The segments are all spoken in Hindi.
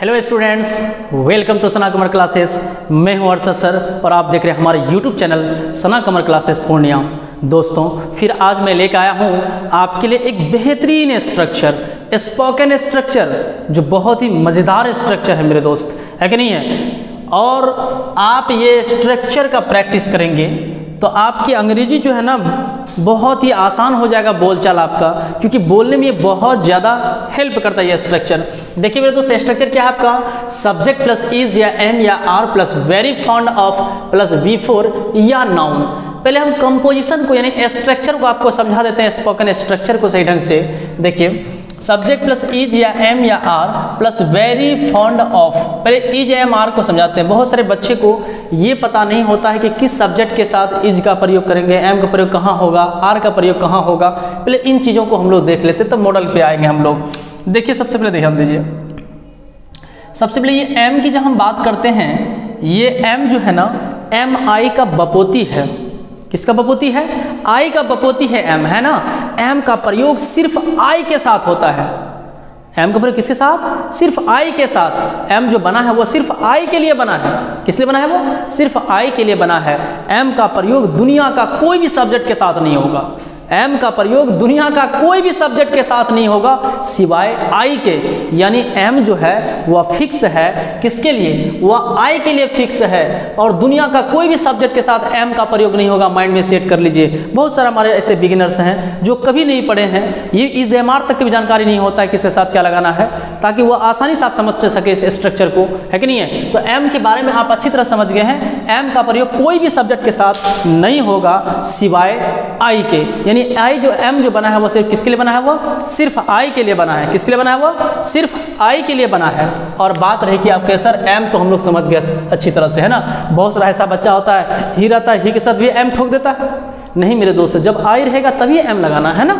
Hello students, welcome to Sana Qamar classes. मैं हूं अरशद सर और आप देख रहे हैं हमारे यूट्यूब चैनल सना कमर क्लासेस पूर्णिया। दोस्तों, फिर आज मैं लेकर आया हूं आपके लिए एक बेहतरीन स्ट्रक्चर, स्पोकन स्ट्रक्चर, जो बहुत ही मज़ेदार स्ट्रक्चर है मेरे दोस्त, है कि नहीं है। और आप ये स्ट्रक्चर का प्रैक्टिस करेंगे तो आपकी अंग्रेजी जो है ना बहुत ही आसान हो जाएगा बोलचाल आपका, क्योंकि बोलने में ये बहुत ज़्यादा हेल्प करता है ये स्ट्रक्चर। देखिए मेरे दोस्त, स्ट्रक्चर क्या है आपका, सब्जेक्ट प्लस इज या एम या are plus very fond of plus V4 या नाउन। पहले हम कंपोजिशन को यानी स्ट्रक्चर को आपको समझा देते हैं, स्पोकन स्ट्रक्चर को सही ढंग से। देखिए, सब्जेक्ट प्लस इज या एम या are plus very fond of. पहले इज एम आर को समझाते हैं। बहुत सारे बच्चे को ये पता नहीं होता है कि किस सब्जेक्ट के साथ इज का प्रयोग करेंगे, एम का प्रयोग कहाँ होगा, आर का प्रयोग कहाँ होगा। पहले इन चीज़ों को हम लोग देख लेते हैं, तब मॉडल पे आएंगे हम लोग। देखिए, सबसे पहले ध्यान दीजिए, सबसे पहले ये एम की जब हम बात करते हैं, ये एम जो है ना एम आई का बपोती है। किसका बपोती है? आई का बपोती है एम, है ना। एम का प्रयोग सिर्फ आई के साथ होता है। एम का प्रयोग किसके साथ? सिर्फ आई के साथ। एम जो बना है वो सिर्फ आई के लिए बना है। किस लिए बना है वो? सिर्फ आई के लिए बना है। एम का प्रयोग दुनिया का कोई भी सब्जेक्ट के साथ नहीं होगा। एम का प्रयोग दुनिया का कोई भी सब्जेक्ट के साथ नहीं होगा सिवाय आई के। यानी एम जो है वह फिक्स है। किसके लिए? वह आई के लिए फिक्स है, और दुनिया का कोई भी सब्जेक्ट के साथ एम का प्रयोग नहीं होगा। माइंड में सेट कर लीजिए। बहुत सारे हमारे ऐसे बिगिनर्स हैं जो कभी नहीं पढ़े हैं, ये इज एम आर तक की भी जानकारी नहीं होता है किसके साथ क्या लगाना है, ताकि वह आसानी से आप समझ सके इस स्ट्रक्चर को, है कि नहीं है। तो एम के बारे में आप अच्छी तरह समझ गए हैं। एम का प्रयोग कोई भी सब्जेक्ट के साथ नहीं होगा सिवाय आई के। यानी आई जो एम जो बना है वो सिर्फ किसके लिए बना है? वो सिर्फ आई के लिए बना है। किसके लिए बना है? वो सिर्फ आई के लिए बना है। और बात रही कि आपके सर एम तो हम लोग समझ गए अच्छी तरह से, है ना। बहुत सारा ऐसा बच्चा होता है, ही रहता है, ही के साथ भी एम ठोक देता है। नहीं मेरे दोस्त, जब आई रहेगा तभी एम लगाना है ना।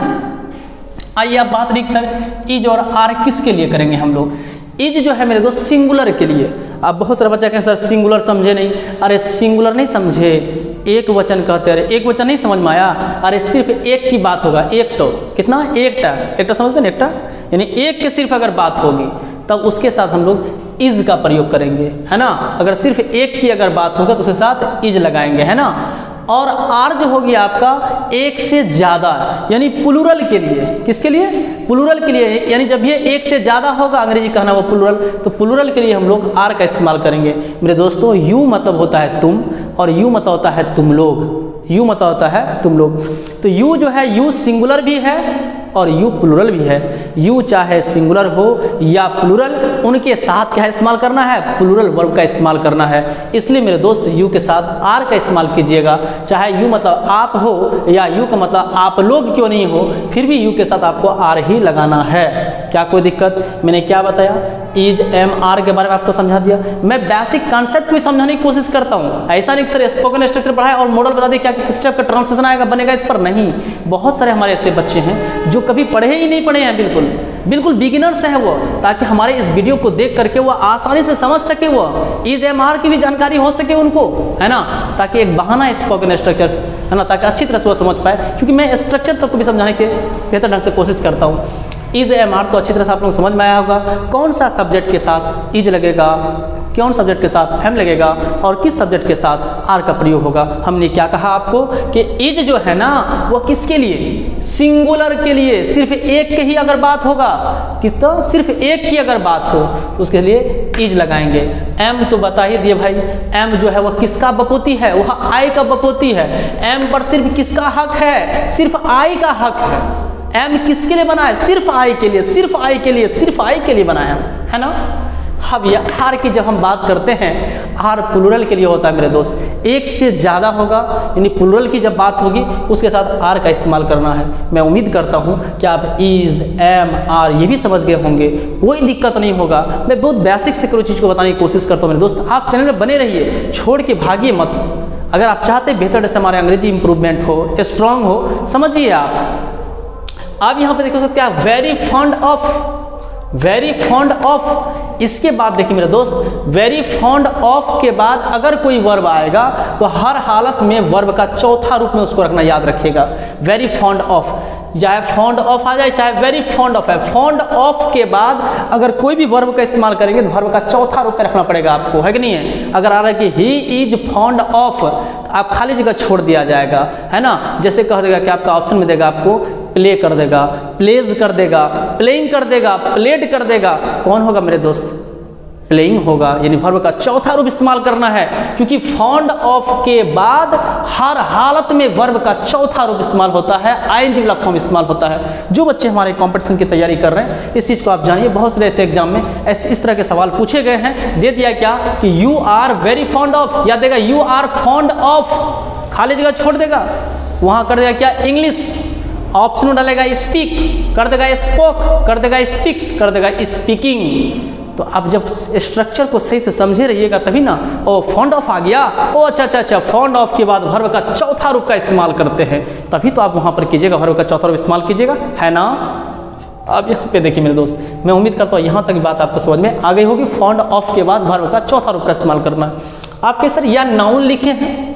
आइए आप बात रही सर इज और आर किसके लिए करेंगे हम लोग। इज जो है मेरे दोस्त सिंगुलर के लिए। अब बहुत सारे बच्चा कहें सर सिंगुलर समझे नहीं। अरे सिंगुलर नहीं समझे, एक वचन कहते हैं। अरे एक वचन नहीं समझ में आया? अरे सिर्फ एक की बात होगा, एक तो कितना, एकटा समझते हैं, एकटा यानी एक के सिर्फ अगर बात होगी तब उसके साथ हम लोग इज का प्रयोग करेंगे, है ना। अगर सिर्फ एक की अगर बात होगा तो उसके साथ इज लगाएंगे, है ना। और आर जो होगी आपका एक से ज़्यादा, यानी प्लूरल के लिए। किसके लिए? प्लूरल के लिए। यानी जब ये एक से ज़्यादा होगा, अंग्रेजी कहना वो प्लूरल, तो प्लूरल के लिए हम लोग आर का इस्तेमाल करेंगे। मेरे दोस्तों, यू मतलब होता है तुम, और यू मतलब होता है तुम लोग। यू मतलब होता है तुम लोग। तो यू जो है, यू सिंगुलर भी है और यू प्लूरल भी है। यू चाहे सिंगुलर हो या प्लूरल, उनके साथ क्या इस्तेमाल करना है? प्लूरल वर्ब का इस्तेमाल करना है। इसलिए मेरे दोस्त यू के साथ आर का इस्तेमाल कीजिएगा। चाहे यू मतलब आप हो या यू का मतलब आप लोग क्यों नहीं हो, फिर भी यू के साथ आपको आर ही लगाना है। क्या कोई दिक्कत? मैंने क्या बताया? इज एम आर के बारे में आपको समझा दिया। मैं बेसिक कॉन्सेप्ट को समझाने की कोशिश करता हूँ। ऐसा नहीं सर स्पोकन स्ट्रक्चर पढ़ाए और मॉडल बता दे क्या किस टाइप का ट्रांसलेशन आएगा बनेगा इस पर, नहीं। बहुत सारे हमारे ऐसे बच्चे हैं जो कभी पढ़े ही नहीं पढ़े हैं, बिल्कुल बिगिनर्स हैं वो, ताकि हमारे इस वीडियो को देख करके वो आसानी से समझ सके, वो इज एम आर की भी जानकारी हो सके उनको, है ना। ताकि एक बहाना स्पोकन स्ट्रक्चर, है ना, ताकि अच्छी तरह से वो समझ पाए। क्योंकि मैं स्ट्रक्चर तक को भी समझाने के बेहतर ढंग से कोशिश करता हूँ। इज एम आर तो अच्छी तरह से आप लोग समझ में आया होगा। कौन सा सब्जेक्ट के साथ इज लगेगा, कौन सब्जेक्ट के साथ एम लगेगा, और किस सब्जेक्ट के साथ आर का प्रयोग होगा। हमने क्या कहा आपको कि इज जो है ना वो किसके लिए? सिंगुलर के लिए। सिर्फ एक के ही अगर बात होगा, कितना, सिर्फ एक की अगर बात हो तो उसके लिए इज लगाएंगे। एम तो बता ही दिए भाई, एम जो है वह किसका बपोती है? वह आई का बपोती है। एम पर सिर्फ किसका हक है? सिर्फ आई का हक है। एम किसके लिए बना है? सिर्फ आई के लिए, सिर्फ आई के लिए, सिर्फ आई के लिए बना है ना। अब ये आर की जब हम बात करते हैं, आर प्लूरल के लिए होता है मेरे दोस्त। एक से ज़्यादा होगा, यानी प्लूरल की जब बात होगी उसके साथ आर का इस्तेमाल करना है। मैं उम्मीद करता हूँ कि आप इज एम आर ये भी समझ गए होंगे, कोई दिक्कत नहीं होगा। मैं बहुत बेसिक से कोई चीज़ को बताने की कोशिश करता हूँ मेरे दोस्त। आप चैनल में बने रहिए, छोड़ के भागिए मत। अगर आप चाहते हैं बेहतर से हमारे अंग्रेजी इंप्रूवमेंट हो, स्ट्रांग हो, समझिए आप यहाँ पे देखो क्या, very fond of, very fond of. इसके बाद देखिए मेरे दोस्त, वेरी फॉन्ड ऑफ के बाद अगर कोई वर्ब आएगा तो हर हालत में वर्ब का चौथा रूप में उसको रखना याद रखिएगा। वेरी फॉन्ड ऑफ, चाहे फॉन्ड ऑफ आ जाए चाहे वेरी फॉन्ड ऑफ है, फॉन्ड ऑफ के बाद अगर कोई भी वर्ब का इस्तेमाल करेंगे तो वर्ब का चौथा रूप में रखना पड़ेगा आपको, है कि नहीं है। अगर आ रहा है कि ही इज फॉन्ड ऑफ, आप खाली जगह छोड़ दिया जाएगा, है ना। जैसे कह देगा कि आपका ऑप्शन में देगा आपको प्ले कर देगा, प्लेज कर देगा, प्लेइंग कर देगा, प्लेड कर देगा, कौन होगा मेरे दोस्त, प्लेइंग होगा। यानी वर्ब का चौथा रूप इस्तेमाल करना है, क्योंकि फॉन्ड ऑफ के बाद हर हालत में वर्ब का चौथा रूप इस्तेमाल होता है, आईएनजी वाला फॉर्म इस्तेमाल होता है। जो बच्चे हमारे कंपटीशन की तैयारी कर रहे हैं इस चीज़ को आप जानिए, बहुत सारे ऐसे एग्जाम में इस तरह के सवाल पूछे गए हैं। दे दिया क्या कि you are very fond of, या देगा यू आर फॉन्ड ऑफ, खाली जगह छोड़ देगा, वहाँ कर देगा क्या इंग्लिश, ऑप्शन में डालेगा स्पीक, कर देगा स्पोक, कर देगा स्पीक्स, कर देगा स्पीकिंग। तो आप जब स्ट्रक्चर को सही से समझे रहिएगा तभी ना। ओ फॉन्ड ऑफ आ गया, ओ अच्छा, फॉन्ड ऑफ के बाद वर्ब का चौथा रूप का इस्तेमाल करते हैं, तभी तो आप वहाँ पर कीजिएगा, वर्ब का चौथा रूप इस्तेमाल कीजिएगा, है ना। अब यहाँ पे देखिए मेरे दोस्त, मैं उम्मीद करता हूँ यहाँ तक बात आपको समझ में आ गई होगी। फॉन्ड ऑफ के बाद वर्ब का चौथा रूप का इस्तेमाल करना है। आपके सर या नाउन लिखे हैं,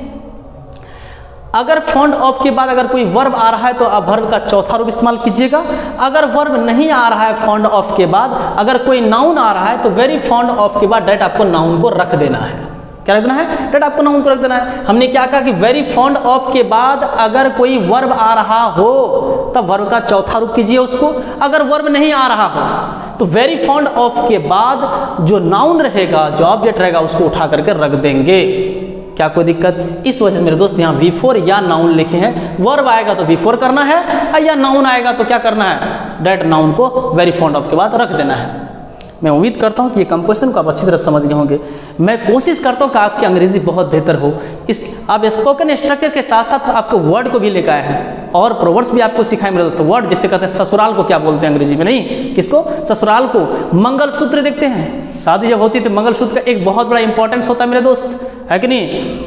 अगर फॉन्ड ऑफ के बाद अगर कोई वर्ब आ रहा है तो आप वर्ब का चौथा रूप इस्तेमाल कीजिएगा। अगर वर्ब नहीं आ रहा है फॉन्ड ऑफ के बाद, अगर कोई नाउन आ रहा है तो वेरी फॉन्ड ऑफ के बाद डायरेक्ट आपको नाउन को रख देना है। क्या रख देना है, डायरेक्ट आपको नाउन को रख देना है। हमने क्या कहा कि वेरी फॉन्ड ऑफ के बाद अगर कोई वर्ब आ रहा हो तब वर्ब का चौथा रूप कीजिए उसको। अगर वर्ब नहीं आ रहा हो तो वेरी फॉन्ड ऑफ के बाद जो नाउन रहेगा, जो ऑब्जेक्ट रहेगा, उसको उठा करके रख देंगे। क्या कोई दिक्कत, इस वजह से मेरे दोस्त यहाँ V4 या नाउन लिखे हैं। वर्ब आएगा तो V4 करना है, या नाउन आएगा तो क्या करना है, डायरेक्ट नाउन को वेरी फॉन्ड ऑफ के बाद रख देना है। मैं उम्मीद करता हूँ कि ये कंपोजिशन को आप अच्छी तरह समझ गए होंगे। मैं कोशिश करता हूँ कि आपकी अंग्रेजी बहुत बेहतर हो। इस आप स्पोकन स्ट्रक्चर के साथ साथ आपको वर्ड को भी लेकर आए हैं और प्रोवर्ब्स भी आपको सिखाए मेरे दोस्तों। वर्ड जैसे कहते हैं ससुराल को क्या बोलते हैं अंग्रेजी में, नहीं किसको, ससुराल को। मंगलसूत्र देखते हैं, शादी जब होती है तो मंगलसूत्र का एक बहुत बड़ा इंपॉर्टेंस होता है मेरे दोस्त, है कि नहीं।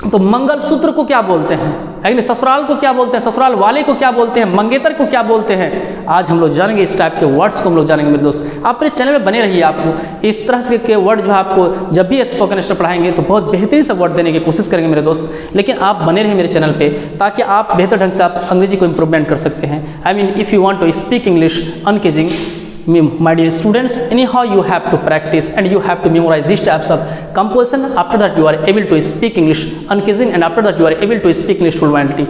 तो मंगलसूत्र को क्या बोलते हैं, है कि नहीं। ससुराल को क्या बोलते हैं, ससुराल वाले को क्या बोलते हैं, मंगेतर को क्या बोलते हैं। आज हम लोग जानेंगे, इस टाइप के वर्ड्स को हम लोग जानेंगे मेरे दोस्त। आप मेरे चैनल में बने रहिए, आपको इस तरह से के वर्ड जो है आपको जब भी स्पोकन इंग्लिश पढ़ाएंगे तो बहुत बेहतरीन से वर्ड देने की कोशिश करेंगे मेरे दोस्त। लेकिन आप बने रहिए मेरे चैनल पे, ताकि आप बेहतर ढंग से आप अंग्रेजी को इम्प्रूवमेंट कर सकते हैं। I mean if you want to speak English uncaging, my dear students, anyhow you have to practice and you have to memorize these types of composition. After that you are able to speak English uncasing, and after that you are able to speak English fluently.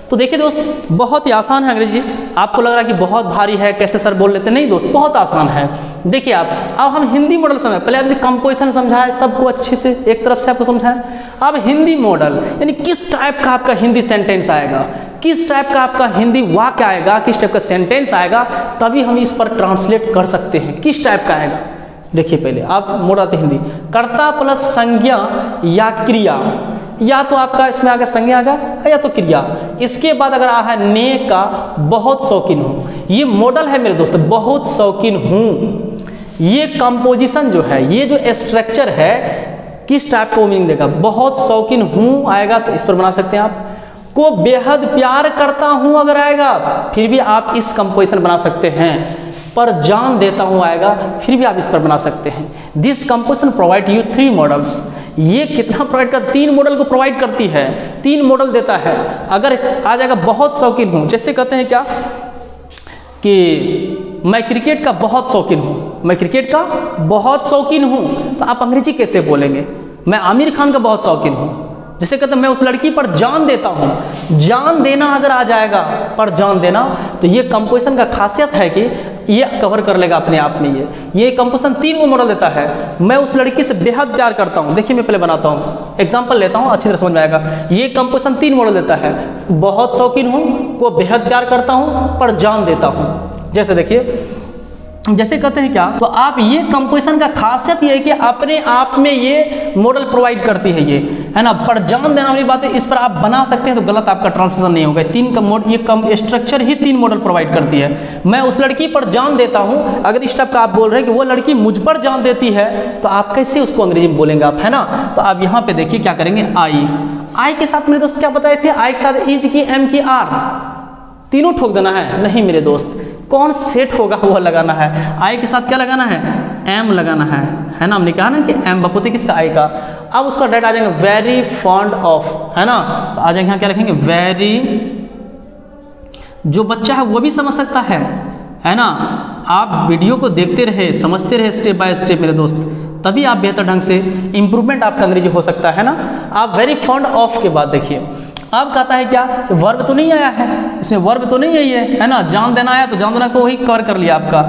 तो देखिए दोस्त, बहुत ही आसान है अंग्रेजी। आपको लग रहा है कि बहुत भारी है, कैसे सर बोल लेते, नहीं दोस्त, बहुत आसान है। देखिए आप, अब हम हिंदी मॉडल समझाएं। पहले आपने कंपोजिशन समझाए सबको अच्छे से, एक तरफ से आपको समझाएं। अब हिंदी मॉडल यानी किस टाइप का आपका हिंदी सेंटेंस आएगा, किस टाइप का आपका हिंदी वाक्य आएगा, किस टाइप का सेंटेंस आएगा, तभी हम इस पर ट्रांसलेट कर सकते हैं किस टाइप का आएगा। देखिए पहले आप मोड़ आते हिंदी, कर्ता प्लस संज्ञा या क्रिया, या तो आपका इसमें आ गया संज्ञा आ गया या तो क्रिया। इसके बाद अगर आ है ने का बहुत शौकीन हूँ, ये मॉडल है मेरे दोस्त, बहुत शौकीन हूँ। ये कंपोजिशन जो है, ये जो स्ट्रक्चर है, किस टाइप का मीनिंग देगा, बहुत शौकीन हूँ आएगा तो इस पर बना सकते हैं आप। को बेहद प्यार करता हूँ अगर आएगा फिर भी आप इस कंपोजिशन बना सकते हैं। पर जान देता हूँ आएगा फिर भी आप इस पर बना सकते हैं। This composition provide you 3 models. ये कितना प्रोवाइड कर, 3 मॉडल को प्रोवाइड करती है, 3 मॉडल देता है। अगर आ जाएगा बहुत शौकीन हूँ, जैसे कहते हैं क्या कि मैं क्रिकेट का बहुत शौकीन हूँ, मैं क्रिकेट का बहुत शौकीन हूँ, तो आप अंग्रेजी कैसे बोलेंगे, मैं आमिर खान का बहुत शौकीन हूँ। जैसे कहते हैं मैं उस लड़की पर जान देता हूँ, जान देना अगर आ जाएगा पर जान देना, तो ये कंपोजिशन का खासियत है कि ये कवर कर लेगा अपने आप में। ये कंपोजिशन 3 को मॉडल देता है। मैं उस लड़की से बेहद प्यार करता हूँ, देखिए मैं पहले बनाता हूँ, एग्जांपल लेता हूँ, अच्छी तरह समझ में आएगा। ये कंपोजिशन 3 मॉडल देता है, बहुत शौकीन हूँ, को बेहद प्यार करता हूँ, पर जान देता हूँ। जैसे देखिए, जैसे कहते हैं क्या, तो आप ये कंपोजिशन का खासियत ये है कि अपने आप में ये मॉडल प्रोवाइड करती है, ये है ना। पर जान देना वाली बात है, इस पर आप बना सकते हैं तो गलत आपका ट्रांसलेशन नहीं होगा। 3 का ये कम स्ट्रक्चर ही 3 मॉडल प्रोवाइड करती है। मैं उस लड़की पर जान देता हूँ, अगर इस टाइप का आप बोल रहे हैं कि वो लड़की मुझ पर जान देती है, तो आप कैसे उसको अंग्रेजी में बोलेंगे आप, है ना। तो आप यहाँ पे देखिए क्या करेंगे, आई के साथ मेरे दोस्त क्या बताए थे, आई के साथ इज की, एम की, आर, तीनों ठोक देना है। नहीं मेरे दोस्त, कौन सेट होगा वो लगाना है। आई के साथ क्या लगाना है, एम लगाना है ना। हमने कहा ना कि एम बपोते किसका, आई का। अब उसका डायरेक्ट आ जाएंगे वेरी फॉन्ड ऑफ, है ना। तो आ जाएंगे यहाँ क्या लिखेंगे, वेरी जो बच्चा है वो भी समझ सकता है ना। आप वीडियो को देखते रहे, समझते रहे स्टेप बाय स्टेप मेरे दोस्त, तभी आप बेहतर ढंग से इम्प्रूवमेंट आपका अंग्रेजी हो सकता है ना। आप वेरी फॉन्ड ऑफ के बाद देखिए, अब कहता है क्या कि वर्ब तो नहीं आया है, इसमें वर्ब तो नहीं है ना, जान देना आया तो जान देना तो वही कवर कर लिया आपका।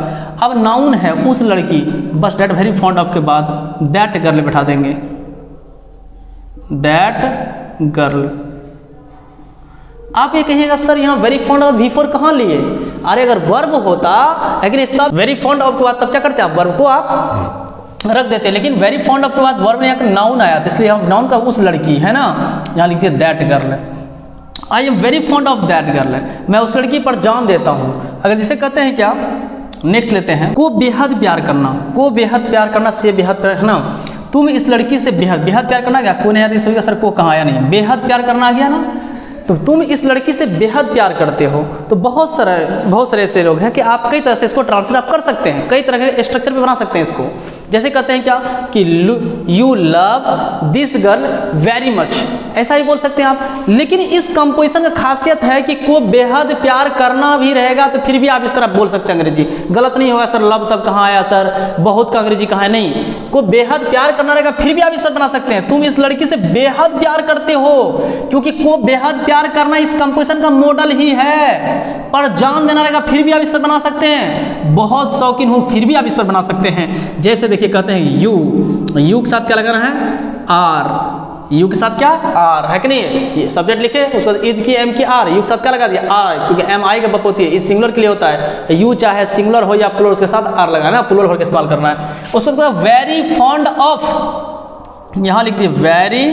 अब नाउन है उस लड़की, बस दैट वेरी फॉन्ड ऑफ के बाद दैट गर्ल बैठा देंगे, दैट गर्ल। आप ये कहिएगा सर यहाँ वेरी फॉन्ड ऑफ बिफोर कहाँ लिए? अरे अगर वर्ब होता लेकिन तब वेरी फॉन्ड ऑफ के बाद तब क्या करते आप, वर्ब को आप रख देते, लेकिन वेरी फॉन्ड ऑफ के बाद वर्ब में यहाँ नाउन आया था, इसलिए हम नाउन का उस लड़की है ना, यहाँ लिखते हैं that girl. I am very fond of that girl, मैं उस लड़की पर जान देता हूँ। अगर जिसे कहते हैं क्या, नेक्स्ट लेते हैं, को बेहद प्यार करना, को बेहद प्यार करना, से बेहद प्यार है ना। तुम इस लड़की से बेहद प्यार करना गया, को नहीं आया तो सर को कहाँ आया नहीं, बेहद प्यार करना आ गया ना। तो तुम इस लड़की से बेहद प्यार करते हो, तो बहुत सारे ऐसे लोग हैं कि आप कई तरह से इसको ट्रांसलेट आप कर सकते हैं, कई तरह के स्ट्रक्चर पे बना सकते हैं इसको। जैसे कहते हैं क्या कि you love this girl very much, ऐसा ही बोल सकते हैं आप। लेकिन इस कंपोजिशन का खासियत है कि को बेहद प्यार करना भी रहेगा तो फिर भी आप इस तरह बोल सकते हैं अंग्रेजी, गलत नहीं होगा सर लव तब कहाँ आया सर, बहुत का अंग्रेजी कहाँ है, नहीं, को बेहद प्यार करना रहेगा फिर भी आप इस तरह बना सकते हैं, तुम इस लड़की से बेहद प्यार करते हो, क्योंकि को बेहद प्यार करना इस कंपोजिशन का मॉडल ही है। पर जान देना रहेगा फिर भी आप इस पर बना सकते हैं, बहुत शौकीन हूं फिर भी आप इस पर बना सकते हैं। जैसे देखिए कहते हैं यू के साथ क्या लगाना है, आर, यू के साथ क्या आर है कि नहीं, ये सब्जेक्ट लिखे, उसके बाद इज की एम की आर, यू के साथ क्या लगा दिया आर, क्योंकि एम आई का बप होती है, इज सिंगुलर के लिए होता है, यू चाहे सिंगुलर हो या प्लूरल उसके साथ आर लगाना है, प्लूरल होकर इस्तेमाल करना है। उसके बाद वेरी फॉन्ड ऑफ, यहां लिख दिया वेरी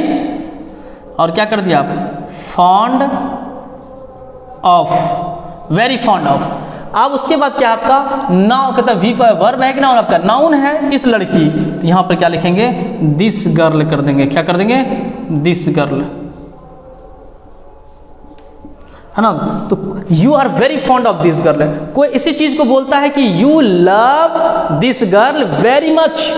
और क्या कर दिया आप fond of, very fond of. अब उसके बाद क्या आपका नाउन कहता है, वी वर्ब है कि नाउन, आपका नाउन है इस लड़की, तो यहां पर क्या लिखेंगे दिस गर्ल कर देंगे, क्या कर देंगे दिस गर्ल है ना। तो you are very fond of this girl, कोई इसी चीज को बोलता है कि you love this girl very much,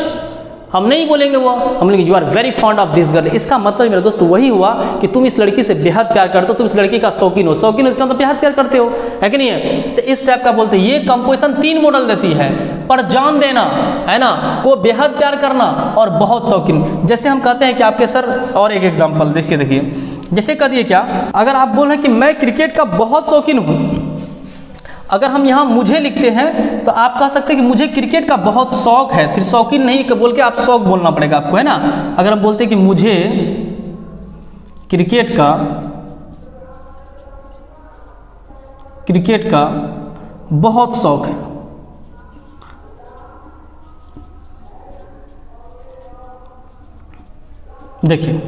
हम नहीं बोलेंगे वो, हम बोलेंगे you are very fond of this girl. इसका मतलब मेरे दोस्त वही हुआ कि तुम इस लड़की से बेहद प्यार करते हो, तुम इस लड़की का शौकीन हो, शौकीन इसका मतलब बेहद प्यार करते हो, है कि नहीं है। तो इस टाइप का बोलते हैं, ये कंपोजिशन 3 मॉडल देती है, पर जान देना है ना, को बेहद प्यार करना और बहुत शौकीन। जैसे हम कहते हैं कि आपके सर, और एक एग्जाम्पल देखिए, जैसे कह दिए क्या, अगर आप बोल रहे हैं कि मैं क्रिकेट का बहुत शौकीन हूँ, अगर हम यहाँ मुझे लिखते हैं तो आप कह सकते हैं कि मुझे क्रिकेट का बहुत शौक है, फिर शौकीन नहीं बोल के आप शौक बोलना पड़ेगा आपको, है ना। अगर हम बोलते हैं कि मुझे क्रिकेट का बहुत शौक है, देखिए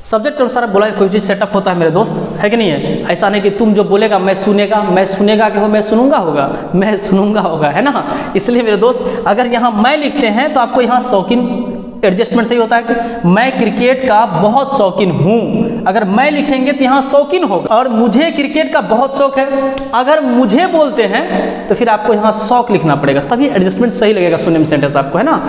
सब्जेक्ट के अनुसार बोला कोई चीज़ सेटअप होता है मेरे दोस्त, है कि नहीं है। ऐसा नहीं कि तुम जो बोलेगा मैं सुनेगा कि हो, मैं सुनूंगा होगा, है ना। इसलिए मेरे दोस्त अगर यहाँ मैं लिखते हैं तो आपको यहाँ शौकीन एडजस्टमेंट सही होता है कि मैं क्रिकेट का बहुत शौकीन हूँ, अगर मैं लिखेंगे तो यहाँ शौकीन होगा, और मुझे क्रिकेट का बहुत शौक है, अगर मुझे बोलते हैं तो फिर आपको यहाँ शौक लिखना पड़ेगा, तभी एडजस्टमेंट सही लगेगा सुनने में सेंटेंस आपको, है ना।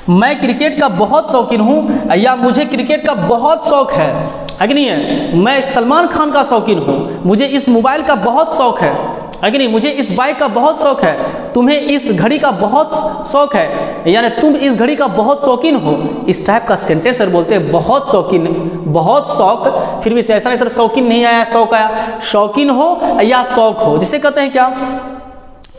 मैं क्रिकेट का बहुत शौकीन हूँ या मुझे क्रिकेट का बहुत शौक है कि नहीं है। मैं सलमान खान का शौकीन हूँ, मुझे इस मोबाइल का बहुत शौक है कि नहीं, मुझे इस बाइक का बहुत शौक है, तुम्हें इस घड़ी का बहुत शौक है, यानी तुम इस घड़ी का बहुत शौकीन हो। इस टाइप का सेंटेंस सर बोलते हैं बहुत शौकीन, बहुत शौक, फिर भी ऐसा नहीं सर शौकीन नहीं आया शौक आया, शौकीन हो या शौक हो। जिसे कहते हैं क्या,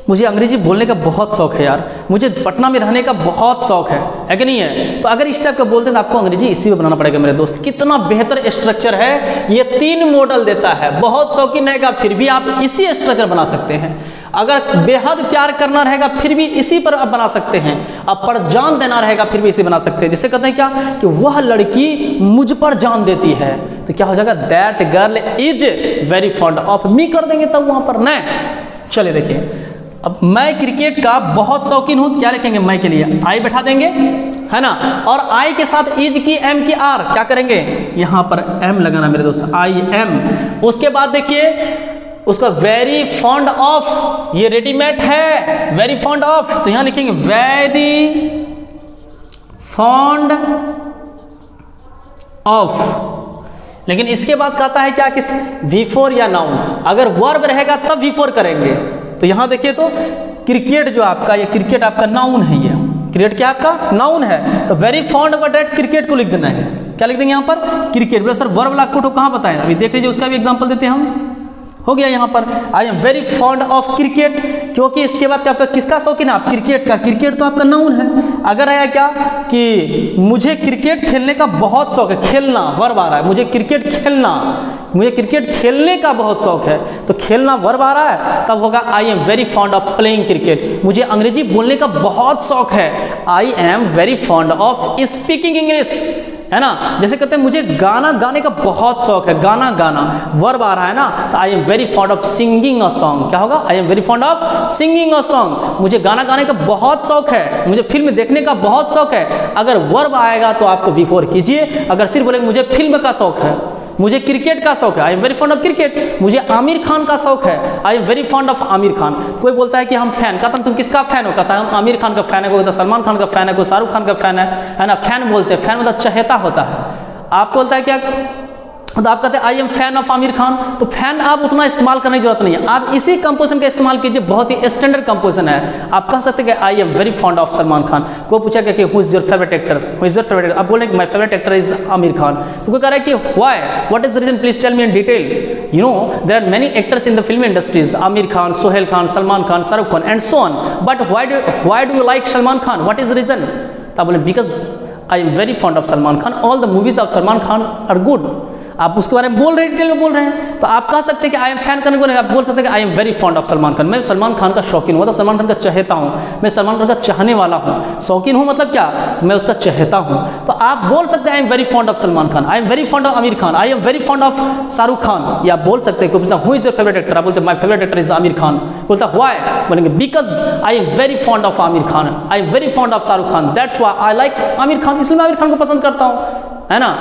मुझे अंग्रेजी बोलने का बहुत शौक है यार, मुझे पटना में रहने का बहुत शौक है कि नहीं है। तो अगर इस टाइप का बोलते हैं तो आपको अंग्रेजी इसी में बनाना पड़ेगा मेरे दोस्त। कितना बेहतर स्ट्रक्चर है, ये 3 मॉडल देता है। बहुत शौकीन रहेगा फिर भी आप इसी स्ट्रक्चर बना सकते हैं, अगर बेहद प्यार करना रहेगा फिर भी इसी पर आप बना सकते हैं, अब पर जान देना रहेगा फिर भी इसी बना सकते हैं। जिसे कहते हैं क्या कि वह लड़की मुझ पर जान देती है, तो क्या हो जाएगा that girl is very fond of me कर देंगे तब वहां पर न। चलिए देखिए, अब मैं क्रिकेट का बहुत शौकीन हूं, क्या लिखेंगे मैं के लिए आई बैठा देंगे, है ना, और आई के साथ इज की एम की आर क्या करेंगे, यहां पर एम लगाना मेरे दोस्त, आई एम। उसके बाद देखिए उसका वेरी फॉन्ड ऑफ, ये रेडीमेड है वेरी फॉन्ड ऑफ, तो यहां लिखेंगे वेरी फॉन्ड ऑफ। लेकिन इसके बाद कहता है क्या, किस V4 या नाउन। अगर वर्ब रहेगा तब V4 करेंगे। तो यहाँ देखिए तो क्रिकेट जो आपका, ये क्रिकेट आपका नाउन है, ये क्रिकेट क्या आपका नाउन है। तो very fond of that cricket को लिख देना है। क्या लिख देंगे यहाँ पर, क्रिकेट। बोले सर वर्ब लाख को कहाँ बताएं, अभी देख लीजिए, उसका भी एग्जाम्पल देते हैं हम। हो गया यहाँ पर आई am very fond of cricket, क्योंकि इसके बाद क्या आपका किसका शौकीन है आप, क्रिकेट का। क्रिकेट तो आपका नाउन है। अगर है क्या कि मुझे क्रिकेट खेलने का बहुत शौक है, खेलना वर्ब आ रहा है, मुझे क्रिकेट खेलना, मुझे क्रिकेट खेलने का बहुत शौक है, तो खेलना वर्ब आ रहा है, तब होगा आई am very fond of playing cricket. मुझे अंग्रेजी बोलने का बहुत शौक है, आई am very fond of speaking English, है ना। जैसे कहते हैं मुझे गाना गाने का बहुत शौक है, गाना गाना वर्ब आ रहा है ना, तो आई am very fond of singing a song. क्या होगा, आई am very fond of singing a song. मुझे गाना गाने का बहुत शौक है, मुझे फिल्म देखने का बहुत शौक है। अगर वर्ब आएगा तो आपको V4 कीजिए। अगर सिर्फ बोलेंगे मुझे फिल्म का शौक है, मुझे क्रिकेट का शौक है, आई am very fond of cricket. मुझे आमिर खान का शौक है, आई am very fond of Aamir Khan. कोई बोलता है कि हम फैन, कहता तुम किसका फैन हो, कहता है हम आमिर खान का फैन है, कोई कहता सलमान खान का फैन है, कोई शाहरुख खान का फैन है ना। फैन बोलते हैं, फैन मतलब चहेता होता है। आप बोलता है क्या, तो आप कहते हैं I am fan of Aamir Khan, तो फैन आप उतना इस्तेमाल करने की जरूरत नहीं है। आप इसी कंपोजिशन का इस्तेमाल कीजिए, बहुत ही स्टैंडर्ड कंपोजिशन है। आप कह सकते हैं कि I am very fond of Salman Khan. कोई पूछा कि who is your favourite actor, who is your favourite actor, आप बोल रहे हैं my favourite actor is Aamir Khan. तो कोई कह रहा है कि why, what is the reason, please tell me in detail. You know there are many actors in the film industries, Aamir Khan, Sohail Khan, Salman Khan, Shahrukh Khan and so on, but why do you like Salman Khan, what is the reason. तो आप बोले because I am very fond of Salman Khan, all the movies of Salman Khan are good. आप उसके बारे में बोल रहे हैं, डिटेल में बोल रहे हैं, तो आप कह सकते हैं कि आई एम फैन करने को नहीं, आप बोल सकते हैं कि I am very fond of Salman Khan. मैं सलमान खान का शौकीन हूँ, तो सलमान खान का चहेता हूँ, मैं सलमान खान का चाहने वाला हूँ। शौकीन हूँ मतलब क्या, मैं उसका चहेता हूँ। तो आप बोल सकते हैं आई am very fond of Salman Khan, I am very fond of Aamir Khan, I am very fond of Shahrukh Khan. या आप बोल सकते हैं who is your favourite actor, आप बोलते हैं my favourite actor is Aamir Khan. बोलता व्हाई, बोलेंगे because I am very fond of Aamir Khan, I am very fond of Shahrukh Khan, that's why I like Aamir Khan, इसलिए मैं आमिर खान को पसंद करता हूँ, है ना।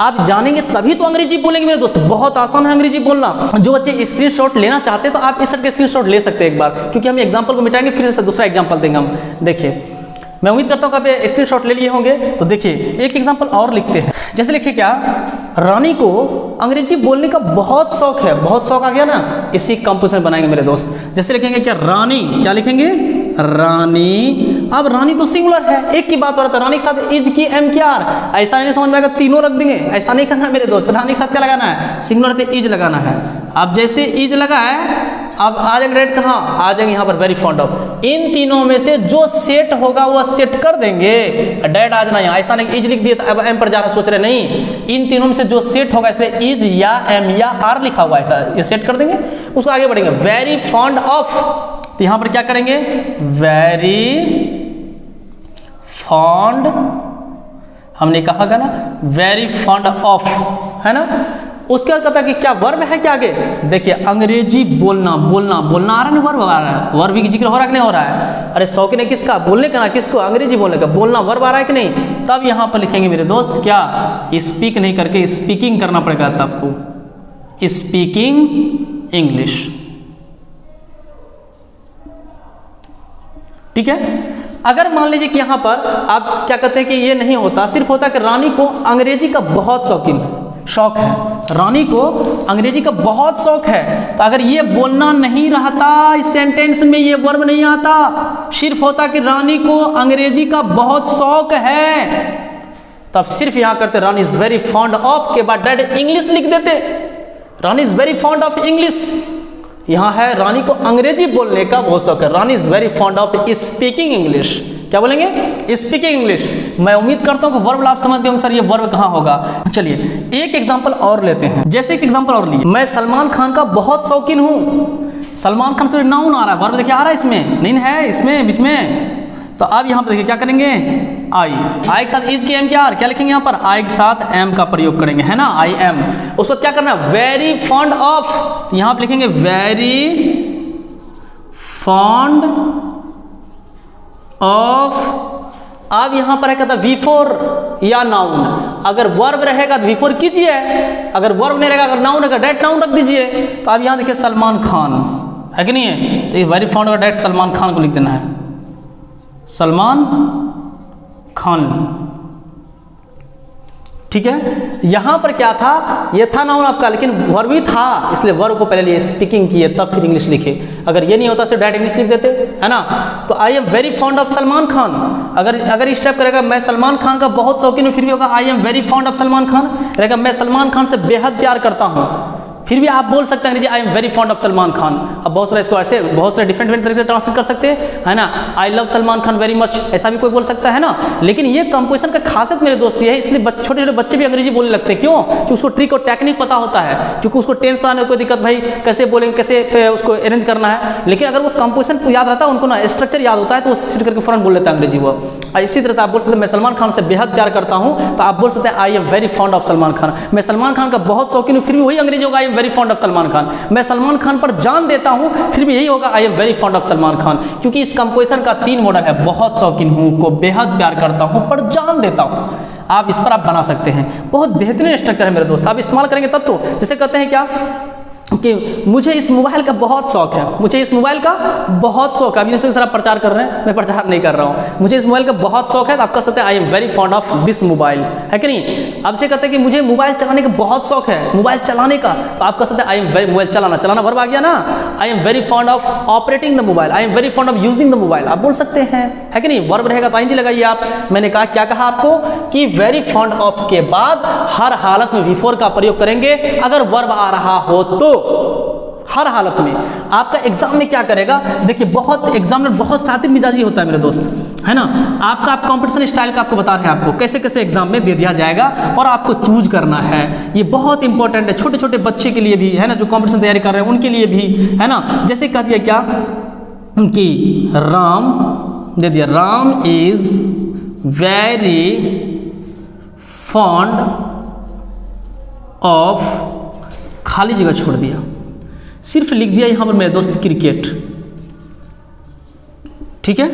आप जानेंगे तभी तो अंग्रेजी बोलेंगे मेरे दोस्त, बहुत आसान है अंग्रेजी बोलना। जो बच्चे स्क्रीनशॉट लेना चाहते हैं तो आप इस सेट के स्क्रीनशॉट ले सकते हैं एक बार, क्योंकि हम एग्जांपल को मिटाएंगे, फिर से दूसरा एग्जांपल देंगे हम। देखिए मैं उम्मीद करता हूँ कि आप स्क्रीनशॉट ले लिए होंगे। तो देखिए एक एग्जांपल और लिखते हैं। जैसे लिखिए क्या, रानी को अंग्रेजी बोलने का बहुत शौक है, बहुत शौक आ गया ना, इसी कंपोजिशन बनाएंगे मेरे दोस्त। जैसे लिखेंगे क्या, रानी, क्या लिखेंगे, रानी। अब रानी तो सिंगुलर है, एक की बात हो रहा था, रानी के साथ इज की एम क्या, ऐसा नहीं समझ में आएगा, तीनों रख देंगे, ऐसा नहीं करना मेरे दोस्त। रानी के साथ क्या लगाना है, सिंगुलर पे इज लगाना है। अब जैसे इज लगा है, अब आ जाएंगे डायरेक्ट कहाँ, आ जाएंगे यहाँ पर वेरी फॉन्ड ऑफ। इन तीनों में से जो सेट होगा वह सेट कर देंगे, डायरेक्ट आ जाना यहाँ। ऐसा नहीं इज लिख दिए तो अब एम पर जा रहा, सोच रहे नहीं, इन तीनों में से जो सेट होगा, इसलिए इज या एम या आर लिखा हुआ, ऐसा ये सेट कर देंगे, उसको आगे बढ़ेंगे। वेरी फॉन्ड ऑफ, तो यहाँ पर क्या करेंगे, वेरी फॉन्ड, हमने कहा था ना वेरी फॉन्ड ऑफ, है ना। उसके बाद कहता है कि क्या वर्ब है क्या आगे, देखिए अंग्रेजी बोलना, बोलना बोलना आ रहा है ना, वर्ब आ रहा है, वर्ब की जिक्र हो रहा है कि नहीं हो रहा है। अरे शौकीन है किसका, बोलने का ना, किसको, अंग्रेजी बोलने का, बोलना वर्ब आ रहा है कि नहीं। तब यहाँ पर लिखेंगे मेरे दोस्त क्या, स्पीक नहीं करके स्पीकिंग करना पड़ेगा तब आपको, स्पीकिंग इंग्लिश, ठीक है। अगर मान लीजिए कि यहाँ पर आप क्या कहते हैं कि ये नहीं होता, सिर्फ होता कि रानी को अंग्रेजी का बहुत शौक है, रानी को अंग्रेजी का बहुत शौक है, तो अगर ये बोलना नहीं रहता, इस सेंटेंस में ये वर्ब नहीं आता, सिर्फ होता कि रानी को अंग्रेजी का बहुत शौक है, तब सिर्फ यहाँ करते Rani is very fond of के बाद डायरेक्ट इंग्लिश लिख देते, Rani is very fond of English. यहाँ है रानी को अंग्रेजी बोलने का बहुत शौक है, Rani is very fond of speaking English. क्या बोलेंगे, स्पीकिंग इंग्लिश। मैं उम्मीद करता हूँ कि वर्ब आप समझ गए होंगे, सर ये वर्ब कहाँ होगा। चलिए एक एग्जांपल और लेते हैं। जैसे एक एग्जांपल और लिए, मैं सलमान खान का बहुत शौकीन हूँ। सलमान खान से नाउन आ रहा है, वर्ब देखिए आ रहा है इसमें, नहीं है इसमें बीच में। तो अब यहाँ पर देखिए क्या करेंगे, आई, आई के साथ इज की एम क्या क्या लिखेंगे यहाँ पर, आई के साथ एम का प्रयोग करेंगे, है ना, आई एम। उसको क्या करना है, वेरी फॉन्ड ऑफ, तो यहाँ पर लिखेंगे वेरी फॉन्ड ऑफ। अब यहां पर है कहता V4 या नाउन, अगर वर्ब रहेगा तो V4 कीजिए, अगर वर्ब नहीं रहेगा, अगर नाउन रहेगा डायरेक्ट नाउन रख दीजिए। तो अब यहां देखिए सलमान खान है कि नहीं है, तो ये वेरी फॉन्ड का डायरेक्ट सलमान खान को लिख देना है, सलमान खान। ठीक है। यहाँ पर क्या था, ये था नाउन आपका, लेकिन वर्ब भी था, इसलिए वर्ब को पहले लिए स्पीकिंग किए तब फिर इंग्लिश लिखे। अगर ये नहीं होता सिर्फ डायरेक्ट इंग्लिश लिख देते, है ना। तो आई am very fond of Salman Khan, अगर इस टाइप करेगा मैं सलमान खान का बहुत शौकीन हूँ, फिर भी होगा आई am very fond of Salman Khan, रहेगा मैं सलमान खान से बेहद प्यार करता हूँ, फिर भी आप बोल सकते हैं अंग्रेजी आई am very fond of Salman Khan. अब बहुत सारे इसको ऐसे बहुत सारे डिफरेंट तरीके से ट्रांसलेट कर सकते हैं, है ना। I love Salman Khan very much, ऐसा भी कोई बोल सकता है ना। लेकिन ये कंपोजिशन का खासियत मेरे दोस्त ये है, इसलिए छोटे छोटे बच्चे भी अंग्रेजी बोलने लगते हैं। क्यों? क्योंकि उसको ट्रिक और टेक्निक पता होता है, क्योंकि उसको टेंस पता नहीं, कोई दिक्कत भाई कैसे बोलेंगे, कैसे उसको अरेंज करना है। लेकिन अगर वो कंपोजिशन को याद रहता है, उनको ना स्ट्रक्चर याद होता है, तो वो सीट करके फौरन बोल लेता है अंग्रेजी वो। इसी तरह से आप बोल सकते हैं मैं सलमान खान से बेहद प्यार करता हूँ, तो आप बोल सकते हैं आई am very fond of Salman Khan. मैं सलमान खान का बहुत शौकीन हूँ, फिर भी वही अंग्रेजी होगा आई am very fond of Salman Khan. मैं सलमान खान पर जान देता हूं, फिर भी यही होगा आई am very fond of Salman Khan. क्योंकि इस कंपोजिशन का 3 मॉडल है, बहुत शौकीन हूं को, बेहद प्यार करता हूं, पर जान देता हूं। आप इस पर आप बना सकते हैं, बहुत बेहतरीन स्ट्रक्चर है मेरे दोस्त, आप इस्तेमाल करेंगे तब तो। जैसे कहते हैं क्या कि मुझे इस मोबाइल का बहुत शौक है, मुझे इस मोबाइल का बहुत शौक है। अभी जैसे सर आप प्रचार कर रहे हैं, मैं प्रचार नहीं कर रहा हूँ, मुझे इस मोबाइल का बहुत शौक है, तो आप कह सकते हैं आई am very fond of this mobile, है कि नहीं। अब से कहते हैं कि मुझे मोबाइल चलाने का बहुत शौक है, मोबाइल चलाने का, तो आप कह सकते हैं आई एम वेरी, मोबाइल चलाना वर्ब आ गया ना, आई am very fond of operating the mobile, I am very fond of using the mobile, आप बोल सकते हैं, है कि नहीं। वर्ब रहेगा तो आईएनजी लगाइए आप। मैंने कहा क्या कहा आपको कि वेरी फॉन्ड ऑफ के बाद हर हालत में बिफोर का प्रयोग करेंगे, अगर वर्ब आ रहा हो तो। हर हालत में आपका एग्जाम में क्या करेगा, देखिए बहुत एग्जामिनर बहुत सातिब मिजाजी होता है मेरे दोस्त, है ना। आपका आप कंपटीशन स्टाइल का आपको बता रहे हैं, आपको कैसे कैसे एग्जाम में दे दिया जाएगा और आपको चूज करना है। ये बहुत इंपॉर्टेंट है, छोटे छोटे बच्चे के लिए भी, है ना, जो कंपटीशन तैयारी कर रहे हैं उनके लिए भी, है ना। जैसे कह दिया क्या कि राम दे दिया, Ram is very fond of, खाली जगह छोड़ दिया, सिर्फ लिख दिया यहां पर मेरे दोस्त क्रिकेट, ठीक है।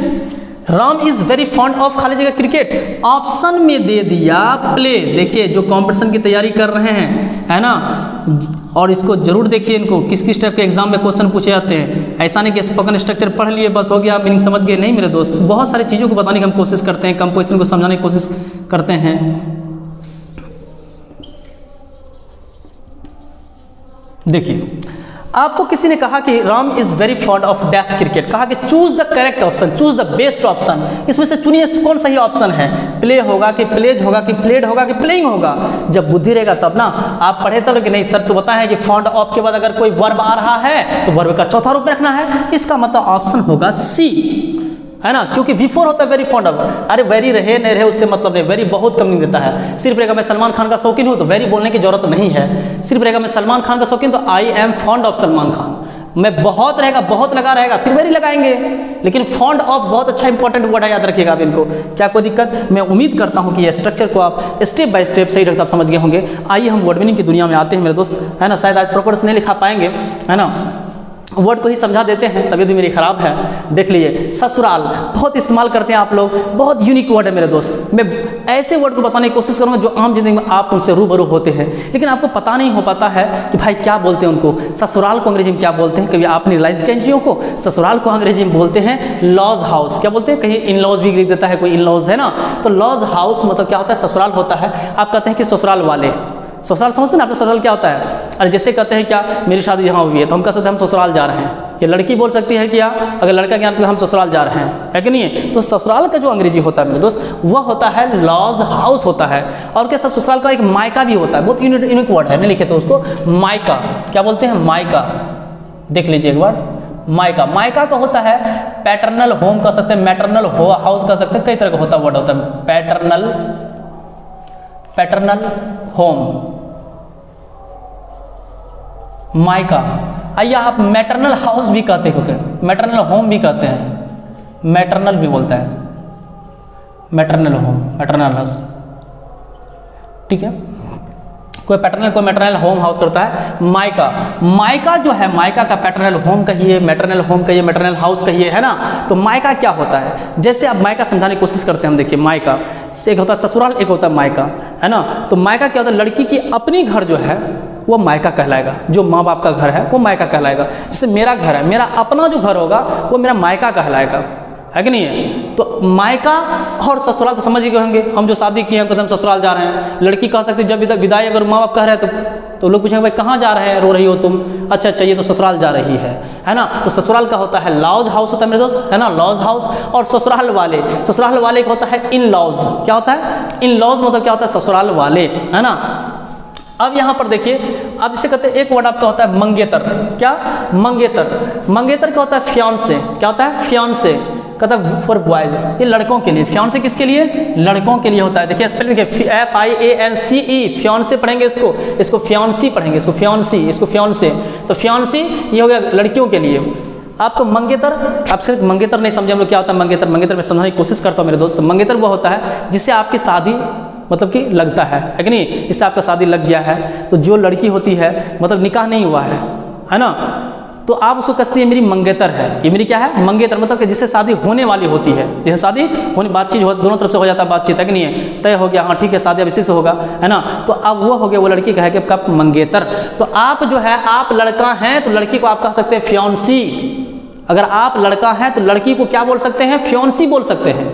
Ram is very fond of खाली जगह क्रिकेट, ऑप्शन में दे दिया प्ले। देखिए जो कंपटीशन की तैयारी कर रहे हैं, है ना, और इसको जरूर देखिए, इनको किस किस टाइप के एग्जाम में क्वेश्चन पूछे जाते हैं। ऐसा नहीं कि स्पोकन स्ट्रक्चर पढ़ लिए बस हो गया, मीनिंग समझ गए, नहीं मेरे दोस्त, बहुत सारी चीज़ों को बताने की हम कोशिश करते हैं, कंपोजिशन को समझाने की कोशिश करते हैं। देखिए आपको किसी ने कहा कि Ram is very fond of dash cricket, कहा कि choose the correct option, choose the best option, इसमें से चुनिए कौन सही ऑप्शन है। प्ले होगा कि प्लेज होगा कि प्लेड होगा कि प्लेइंग होगा। जब बुद्धि रहेगा तब ना आप पढ़े तब कि नहीं सर तो बताया है कि फॉन्ड ऑफ के बाद अगर कोई वर्ब आ रहा है तो वर्ब का चौथा रूप रखना है, इसका मतलब ऑप्शन होगा सी, है ना। क्योंकि बिफोर होता है वेरी फॉन्ड ऑफ, अरे वेरी रहे नहीं रहे उससे मतलब नहीं, वेरी बहुत कम नहीं देता है। सिर्फ रहेगा मैं सलमान खान का शौकीन हूँ तो वेरी बोलने की जरूरत नहीं है। सिर्फ रहेगा मैं सलमान खान का शौकीन तो I am fond of Salman Khan. मैं बहुत रहेगा, बहुत लगा रहेगा, फिर वेरी लगाएंगे। लेकिन फॉन्ड ऑफ बहुत अच्छा इंपॉर्टेंट वर्ड है, याद रखिएगा आप इनको। क्या कोई दिक्कत? मैं उम्मीद करता हूँ कि ये स्ट्रक्चर को आप स्टेप बाय स्टेप सही ढंग से आप समझ गए होंगे। आइए हम वर्ड मीनिंग की दुनिया में आते हैं मेरे दोस्त, है ना। शायद आज प्रॉपर से नहीं लिखा पाएंगे, है ना, वर्ड को ही समझा देते हैं, तबीयत मेरी खराब है। देख लीजिए ससुराल बहुत इस्तेमाल करते हैं आप लोग, बहुत यूनिक वर्ड है मेरे दोस्त। मैं ऐसे वर्ड को बताने की कोशिश करूँगा जो आम जिंदगी में आप उनसे रूबरू होते हैं, लेकिन आपको पता नहीं हो पाता है कि भाई क्या बोलते हैं उनको। ससुराल को अंग्रेजी में क्या बोलते हैं? कभी आपने रियलाइज किया इन चीज़ों को? ससुराल को अंग्रेजी में बोलते हैं लॉज हाउस। क्या बोलते हैं? कहीं इन लॉज भी लिख देता है कोई, इन लॉज, है ना। तो लॉज हाउस मतलब क्या होता है? ससुराल होता है। आप कहते हैं कि ससुराल वाले, ससुराल समझते हैं ना आपने ससुराल क्या होता है? अरे जैसे कहते हैं क्या मेरी शादी यहाँ हुई है तो हम कह सकते हैं हम ससुराल जा रहे हैं। ये लड़की बोल सकती है क्या? अगर लड़का क्या तो हम ससुराल जा रहे हैं, है कि नहीं? तो ससुराल का जो अंग्रेजी होता है मेरे दोस्त वह होता है लॉज हाउस होता है। और क्या ससुराल का एक मायका भी होता है, बहुत यूनिक वर्ड है, नहीं लिखे तो उसको मायका। क्या बोलते हैं? मायका। देख लीजिए एक बार, मायका। मायका का होता है पैटर्नल होम कह सकते हैं, मैटरनल हाउस कह सकते हैं, कई तरह का होता वर्ड होता है। पैटर्नल होम, मायका। आइए आप मैटरनल हाउस भी कहते हैं, क्योंकि मैटरनल होम भी कहते हैं, मैटरनल भी बोलता है, मैटरनल होम, मैटरनल हाउस, ठीक है। कोई पैटर्नल कोई मैटरनल होम हाउस करता है। मायका, मायका जो है, मायका का पैटर्नल होम कहिए, मैटरनल होम कहिए, मैटरनल हाउस कहिए, है ना। तो मायका क्या होता है? जैसे आप मायका समझाने की कोशिश करते हैं हम, देखिए मायका से एक होता है ससुराल, एक होता है मायका, है ना। तो मायका क्या होता है? लड़की की अपनी घर जो है वो मायका कहलाएगा, जो माँ बाप का घर है वो मायका कहलाएगा। जैसे मेरा घर है, मेरा अपना जो घर होगा वो मेरा मायका कहलाएगा, है कि नहीं है। तो मायका और ससुराल तो समझ ही गए होंगे, हम जो शादी किए हैं कदम ससुराल जा रहे हैं। लड़की कह सकती है जब विदाई अगर माँ बाप कह रहे हैं तो लोग पूछेंगे भाई कहाँ जा रहे हैं, रो रही हो तुम, अच्छा अच्छा ये तो ससुराल जा रही है ना। तो ससुराल का होता है लॉज हाउस होता है मेरे दोस्त, है ना, लॉज हाउस। और ससुराल वाले का होता है इन लॉज। क्या होता है इन लॉज, मतलब क्या होता है ससुराल वाले, है ना। अब यहाँ पर देखिए, अब इसे कहते हैं एक वर्ड आपका होता है मंगेतर। क्या मंगेतर क्या होता है फियांसे। क्या होता है फियांसे, कहता है फॉर बॉयज, ये लड़कों के लिए। फियांसे किसके लिए, लड़कों के लिए होता है। देखिए स्पेलिंग देखिए FIANCE, फियांसे पढ़ेंगे इसको फियांसी पढ़ेंगे, इसको फियांसे। तो फियांसी ये हो गया लड़कियों के लिए। आप तो मंगेतर, आप सिर्फ मंगेतर नहीं समझे हम लोग क्या होता है मंगेतर मैं समझाने की कोशिश करता हूँ मेरे दोस्त। मंगेतर वो होता है जिससे आपकी शादी मतलब कि लगता है कि नहीं, इससे आपका शादी लग गया है। तो जो लड़की होती है मतलब निकाह नहीं हुआ है ना, तो आप उसको कहते हैं मेरी मंगेतर है, ये मेरी क्या है मंगेतर, मतलब कि जिससे शादी होने वाली होती है, जैसे शादी होने बातचीत दोनों तरफ से हो जाता है, बातचीत है कि नहीं है, तय हो गया, हाँ ठीक है शादी अब इसी से होगा, है ना। तो अब वो हो गया, वो लड़की कहे कि कब मंगेतर। तो आप जो है आप लड़का हैं तो लड़की को आप कह सकते हैं फियांसी। अगर आप लड़का हैं तो लड़की को क्या बोल सकते हैं, फियांसी बोल सकते हैं।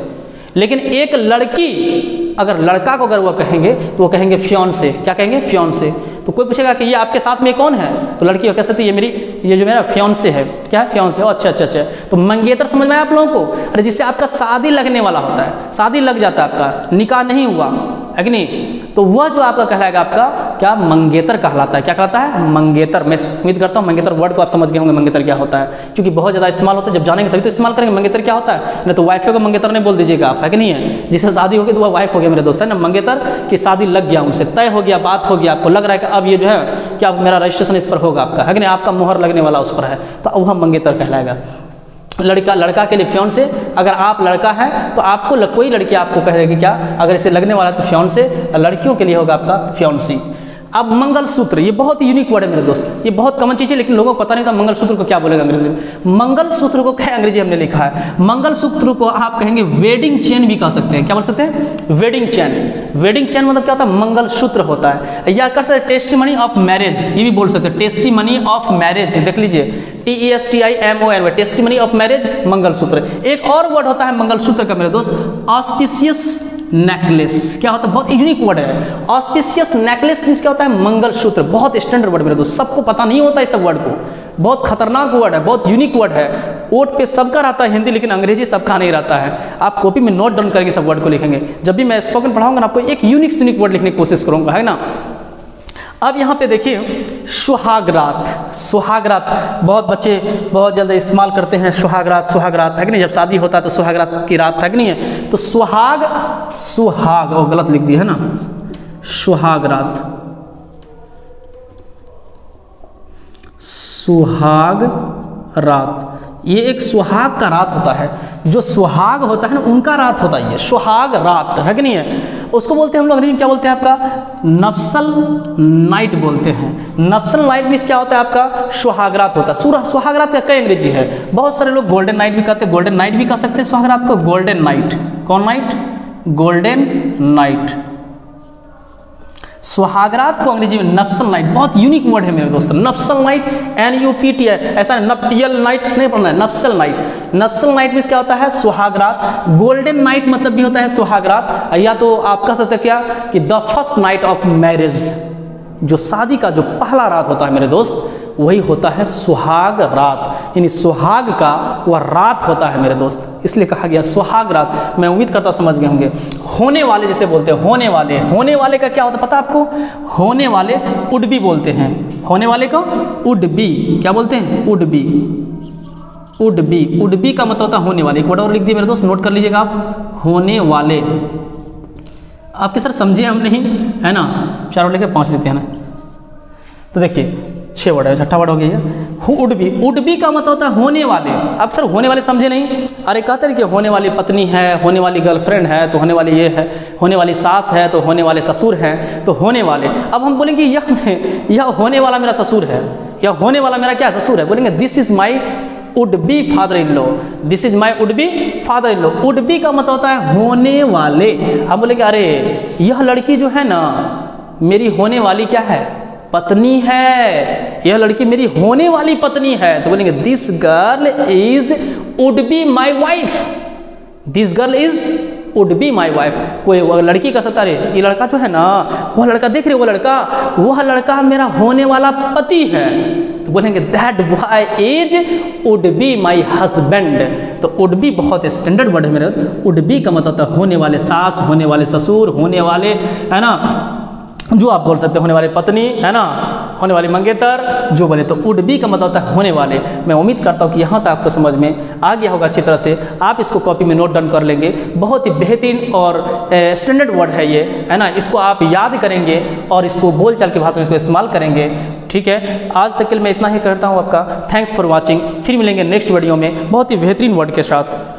लेकिन एक लड़की अगर लड़का को अगर वो कहेंगे तो वो कहेंगे फियांसे। क्या कहेंगे, फियांसे। तो कोई पूछेगा कि ये आपके साथ में कौन है, तो लड़की कह सकती है ये जो मेरा फियांसे है। क्या है, फियांसे। अच्छा। तो मंगेतर समझ में आया आप लोगों को, अरे जिससे आपका शादी लगने वाला होता है, शादी लग जाता है आपका, निकाह नहीं हुआ है कि नहीं, तो वह जो आपका कहलाएगा आपका क्या मंगेतर कहलाता है। क्या कहलाता है, मंगेतर। मैं उम्मीद करता हूँ मंगेतर वर्ड को आप समझ गए होंगे, मंगेतर क्या होता है, क्योंकि बहुत ज़्यादा इस्तेमाल होता है। जब जानेंगे तभी तो इस्तेमाल करेंगे मंगेतर क्या होता है, नहीं तो वाइफ को मंगेतर नहीं बोल दीजिएगा आप, है कि नहीं है। जिससे शादी होगी तो वह वाइफ हो गया मेरे दोस्त, है ना। मंगेतर की शादी लग गया, उनसे तय हो गया, बात हो गया, आपको लग रहा है कि अब ये जो है क्या मेरा रजिस्ट्रेशन इस पर होगा आपका, है कि नहीं, आपका मोहर लगने वाला उस पर है, तो वह मंगेतर कहलाएगा। लड़का के लिए फियांसे। अगर आप लड़का है तो आपको कोई लड़की आपको कहेगी क्या, अगर इसे लगने वाला है तो फियांसे, लड़कियों के लिए होगा आपका फियांसी। अब मंगलसूत्र, ये बहुत यूनिक वर्ड है मेरे दोस्त, ये बहुत कॉमन चीज़ है लेकिन लोगों को पता नहीं था मंगलसूत्र को क्या बोलेगा अंग्रेजी में। मंगलसूत्र को क्या अंग्रेजी हमने लिखा है, मंगलसूत्र को आप कहेंगे वेडिंग चेन भी कह सकते हैं। क्या बोल सकते हैं, वेडिंग चेन। वेडिंग चेन मतलब क्या होता है, मंगलसूत्र होता है। या कर सकते टेस्टिमनी ऑफ मैरिज, ये भी बोल सकते हैं, टेस्टिमनी ऑफ मैरिज, देख लीजिए TESTIMON, testimony of marriage, mangalsutra. एक और वर्ड होता है मंगलसूत्र का मेरे दोस्त, ऑस्पिशियस नेकलेस। क्या होता है, बहुत यूनिक वर्ड है, ऑस्पिशियस नेकलेस मींस क्या होता है, मंगलसूत्र। बहुत स्टैंडर्ड वर्ड मेरे दोस्त, सबको पता नहीं होता इस सब वर्ड को, बहुत खतरनाक वर्ड है, बहुत यूनिक वर्ड है। ओट पे सबका रहता है हिंदी, लेकिन अंग्रेजी सबका नहीं रहता है। आप कॉपी में नोट डाउन करके सब वर्ड को लिखेंगे, जब भी मैं स्पोकन पढ़ाऊंगा ना आपको एक यूनिक वर्ड लिखने की कोशिश करूंगा, है ना। अब यहाँ पे देखिए सुहागरात। सुहागरात बहुत बच्चे बहुत जल्द इस्तेमाल करते हैं, सुहागरात है कि नहीं, जब शादी होता है तो सुहागरात की रात है कि नहीं है। तो सुहाग वो गलत लिख दिया है ना, सुहागरात, सुहाग रात, ये एक सुहाग का रात होता है, जो सुहाग होता है ना उनका रात होता है, ये सुहाग रात है कि नहीं है। उसको बोलते हैं हम लोग अंग्रेजी में क्या बोलते हैं आपका, नफ्सल नाइट बोलते हैं। नफ्सल नाइट मींस क्या होता है आपका, सुहागरात होता है। सुहागरात का कई अंग्रेजी है, बहुत सारे लोग गोल्डन नाइट भी कहते हैं, गोल्डन नाइट भी कह सकते हैं सुहागरात को, गोल्डन नाइट। कौन नाइट, गोल्डन नाइट। सुहागरात को अंग्रेजी में नफ्सल नाइट, बहुत यूनिक वर्ड है मेरे दोस्तों, नफ्सल नाइट, NUPT है, ऐसा नप्टियल नाइट नहीं पढ़ना है, नफ्सल नाइट। नफ्सल नाइट में क्या होता है, सुहागरात। गोल्डन नाइट मतलब भी होता है सुहागरात, या तो आप कह सकते क्या कि the first night of marriage, जो शादी का जो पहला रात होता है मेरे दोस्त, वही होता है सुहाग रात, यानी सुहाग का वह रात होता है मेरे दोस्त, इसलिए कहा गया सुहाग रात। मैं उम्मीद करता हूँ समझ गए होंगे। होने वाले जिसे बोलते हैं, होने वाले का क्या होता है पता आपको, होने वाले वुड बी बोलते हैं, होने वाले को वुड बी क्या बोलते हैं, वुड बी। वुड बी का मतलब होता है होने वाले। एक वर्ड और लिख दिए मेरे दोस्त, नोट कर लीजिएगा आप, होने वाले। आपके सर समझे हम नहीं, है ना, 4 वर्ड लेके 5 लेते हैं ना। तो देखिए 6 वर्ड है, छठा वर्ड हो गया है वुड बी का मतलब होता है होने वाले। आप सर होने वाले समझे नहीं, अरे कहते हैं कि होने वाली पत्नी है, होने वाली गर्लफ्रेंड है, तो होने वाली ये है, होने वाली सास है, तो होने वाले ससुर हैं, तो होने वाले। अब हम बोलेंगे यह होने वाला मेरा ससुर है, या होने वाला मेरा क्या ससुर है, बोलेंगे this is my would be father in law, this is my would be father in law. Would be का मतलब होता है होने वाले। हम बोलेंगे अरे यह लड़की जो है ना मेरी होने वाली क्या है, पत्नी है, यह लड़की मेरी होने वाली पत्नी है, तो बोलेंगे this girl is would be my wife, this girl is would be my wife. कोई लड़की का सता रहे, ये लड़का जो है ना, वह लड़का देख रहे, वह लड़का मेरा होने वाला पति है, तो बोलेंगे that boy is would be my husband. तो वुड बी बहुत स्टैंडर्ड वर्ड है मेरे, वुड बी का मतलब होता है होने वाले सास, होने वाले ससुर, होने वाले, है ना, जो आप बोल सकते हैं होने वाले पत्नी, है ना, होने वाले मंगेतर, जो बोले। तो वुड बी का मतलब होता है होने वाले। मैं उम्मीद करता हूँ कि यहाँ तक आपको समझ में आ गया होगा अच्छी तरह से। आप इसको कॉपी में नोट डाउन कर लेंगे। बहुत ही बेहतरीन और स्टैंडर्ड वर्ड है ये, है ना। इसको आप याद करेंगे और इसको बोलचाल की भाषा में इसको इस्तेमाल करेंगे। ठीक है, आज तक के लिए मैं इतना ही करता हूँ आपका। Thanks for watching. फिर मिलेंगे नेक्स्ट वीडियो में बहुत ही बेहतरीन वर्ड के साथ।